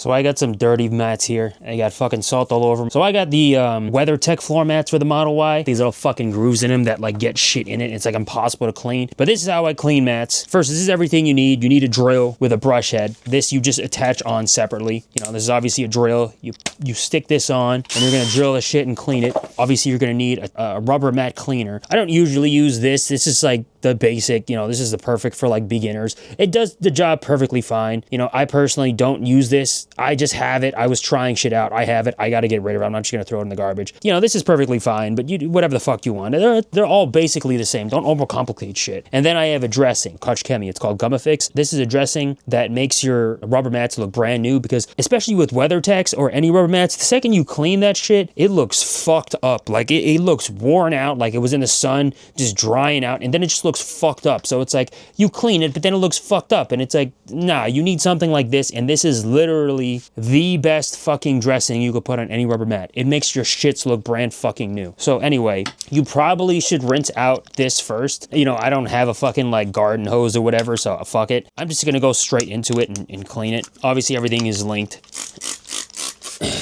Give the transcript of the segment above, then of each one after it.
So I got some dirty mats here. I got fucking salt all over them. So I got the WeatherTech floor mats for the Model Y. These little fucking grooves in them that like get shit in it. It's like impossible to clean. But this is how I clean mats. First, this is everything you need. You need a drill with a brush head. This you just attach on separately. You know, this is obviously a drill. You stick this on and you're gonna drill the shit and clean it. Obviously, you're gonna need a rubber mat cleaner. I don't usually use this. This is like the basic, you know, this is the perfect for like beginners. It does the job perfectly fine. You know, I personally don't use this. I just have it. I was trying shit out. I have it. I got to get rid of it. I'm not just going to throw it in the garbage. You know, this is perfectly fine, but you do whatever the fuck you want. They're all basically the same. Don't overcomplicate shit. And then I have a dressing, Kochchemie. It's called Gummifix. This is a dressing that makes your rubber mats look brand new because especially with WeatherTechs or any rubber mats, the second you clean that shit, it looks fucked up. Like it looks worn out, like it was in the sun, just drying out, and then it just looks fucked up. So it's like you clean it, but then it looks fucked up, and it's like, nah, you need something like this, and this is literally the best fucking dressing you could put on any rubber mat. It makes your shits look brand fucking new. So anyway, you probably should rinse out this first. You know, I don't have a fucking like garden hose or whatever, so fuck it. I'm just gonna go straight into it and clean it. Obviously everything is linked.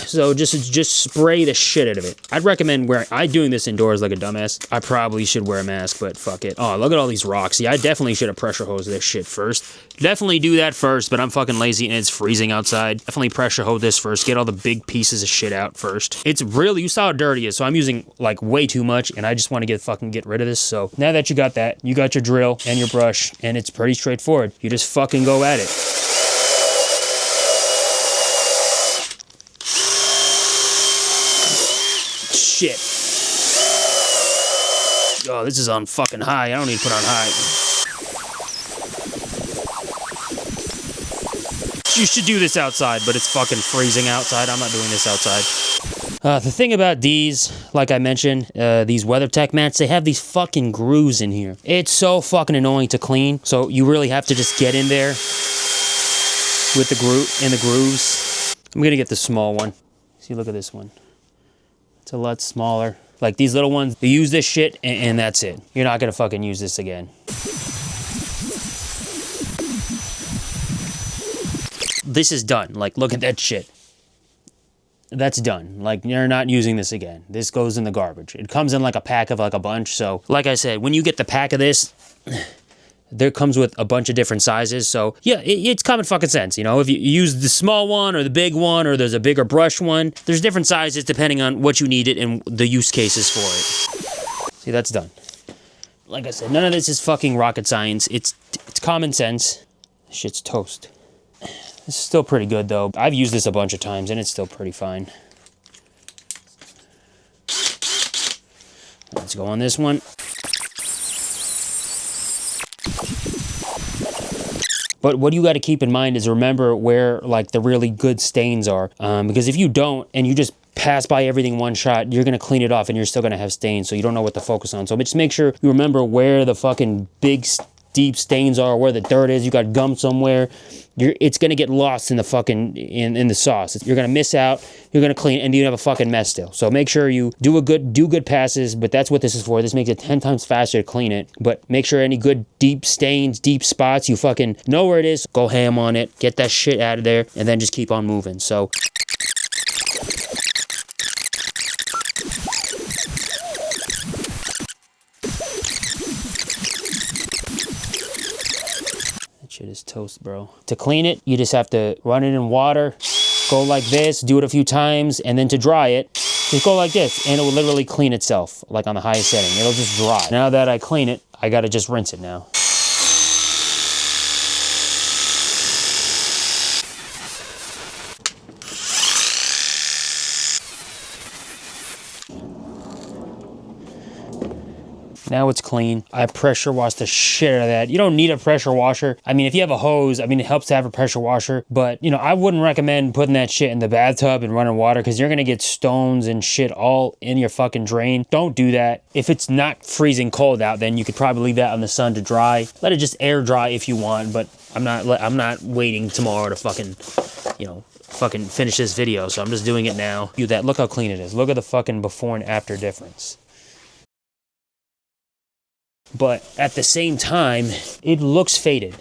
So just spray the shit out of it. I'd recommend doing this indoors like a dumbass. I probably should wear a mask, but fuck it. Oh, look at all these rocks. Yeah, I definitely should have pressure hosed this shit first. Definitely do that first, but I'm fucking lazy and it's freezing outside. Definitely pressure hose this first. Get all the big pieces of shit out first. It's really, you saw how dirty it is, so I'm using like way too much and I just want to get rid of this. So now that you got that, you got your drill and your brush and it's pretty straightforward. You just fucking go at it. Shit. Oh, this is on fucking high. I don't need to put on high. You should do this outside, but it's fucking freezing outside. I'm not doing this outside. The thing about these, like I mentioned, these WeatherTech mats, they have these fucking grooves in here. It's so fucking annoying to clean, so you really have to just get in there with the grooves. I'm gonna get the small one. See, look at this one. It's a lot smaller. Like these little ones, you use this shit and that's it. You're not gonna fucking use this again. This is done. Like, look at that shit. That's done. Like, you're not using this again. This goes in the garbage. It comes in like a pack of like a bunch. So, like I said, when you get the pack of this, there comes with a bunch of different sizes. So yeah, it's common fucking sense. You know, if you use the small one or the big one or there's a bigger brush one, there's different sizes depending on what you need it and the use cases for it. See, that's done. Like I said, none of this is fucking rocket science. It's common sense. Shit's toast. This is still pretty good though. I've used this a bunch of times and it's still pretty fine. Let's go on this one. But what you got to keep in mind is remember where like the really good stains are. Because if you don't and you just pass by everything one shot, you're going to clean it off and you're still going to have stains. So you don't know what to focus on. So just make sure you remember where the fucking big deep stains are, where the dirt is. You got gum somewhere. It's going to get lost in the fucking, in the sauce. You're going to miss out. You're going to clean and you have a fucking mess still. So make sure you do good passes, but that's what this is for. This makes it 10 times faster to clean it. But make sure any good deep stains, deep spots, you fucking know where it is. Go ham on it. Get that shit out of there and then just keep on moving. So shit is toast, bro. To clean it, you just have to run it in water, go like this, do it a few times, and then to dry it, just go like this, and it will literally clean itself, like on the highest setting. It'll just dry. Now that I clean it, I gotta just rinse it now. Now it's clean. I pressure wash the shit out of that. You don't need a pressure washer. I mean, if you have a hose, I mean, it helps to have a pressure washer, but you know, I wouldn't recommend putting that shit in the bathtub and running water because you're gonna get stones and shit all in your fucking drain. Don't do that. If it's not freezing cold out, then you could probably leave that in the sun to dry. Let it just air dry if you want, but I'm not waiting tomorrow to fucking, you know, fucking finish this video, so I'm just doing it now. Do that. Look how clean it is. Look at the fucking before and after difference. But at the same time, it looks faded.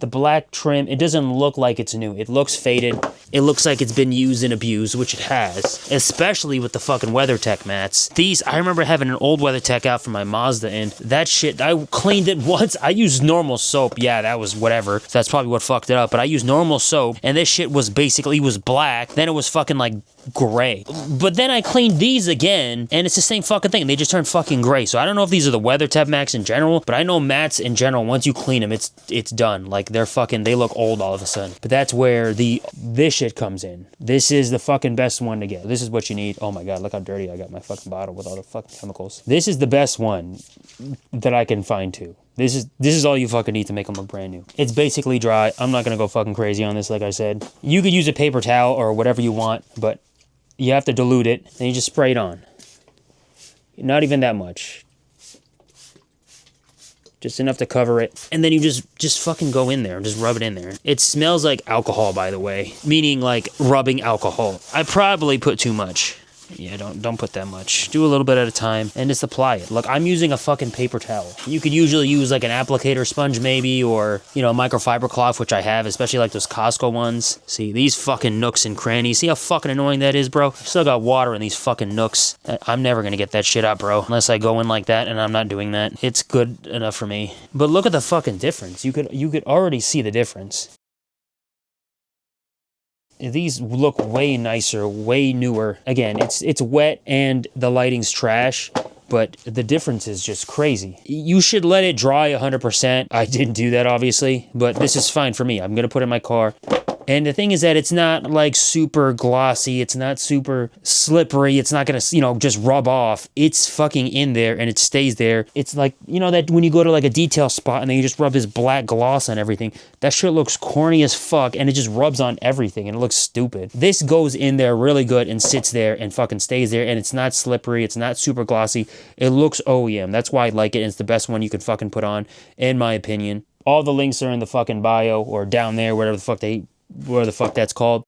The black trim, it doesn't look like it's new. It looks faded. it looks like it's been used and abused, which it has, especially with the fucking WeatherTech mats. These, I remember having an old WeatherTech out for my Mazda, and that shit, I cleaned it once. I used normal soap. Yeah, that was whatever. So that's probably what fucked it up, but I used normal soap, and this shit was basically, was black, then it was fucking like gray. But then I cleaned these again, and it's the same fucking thing. They just turned fucking gray. So I don't know if these are the WeatherTech mats in general, but I know mats in general, once you clean them, it's done. Like, they're fucking, they look old all of a sudden. But that's where this shit comes in. This is the fucking best one to get. This is what you need. Oh my god, look how dirty I got my fucking bottle with all the fucking chemicals. This is the best one that I can find too. This is all you fucking need to make them look brand new. It's basically dry. I'm not gonna go fucking crazy on this, like I said. You could use a paper towel or whatever you want, but you have to dilute it, and you just spray it on. Not even that much. Just enough to cover it. And then you just fucking go in there and just rub it in there. It smells like alcohol, by the way. Meaning like rubbing alcohol. I probably put too much. Yeah, don't put that much. Do a little bit at a time and just apply it. Look, I'm using a fucking paper towel. You could usually use like an applicator sponge maybe, or, you know, a microfiber cloth, which I have, especially like those Costco ones. See, these fucking nooks and crannies. See how fucking annoying that is, bro? I've still got water in these fucking nooks. I'm never gonna get that shit out, bro, unless I go in like that, and I'm not doing that. It's good enough for me. But look at the fucking difference. You could already see the difference. These look way nicer, way newer. Again, it's wet and the lighting's trash, but the difference is just crazy. You should let it dry 100%. I didn't do that, obviously, but this is fine for me. I'm gonna put it in my car. And the thing is that it's not like super glossy, it's not super slippery, it's not gonna, you know, just rub off. It's fucking in there and it stays there. It's like, you know, that when you go to like a detail spot and then you just rub this black gloss on everything, that shit looks corny as fuck and it just rubs on everything and it looks stupid. This goes in there really good and sits there and fucking stays there, and it's not slippery, it's not super glossy. It looks OEM. That's why I like it, and it's the best one you could fucking put on, in my opinion. All the links are in the fucking bio or down there, whatever the fuck that's called.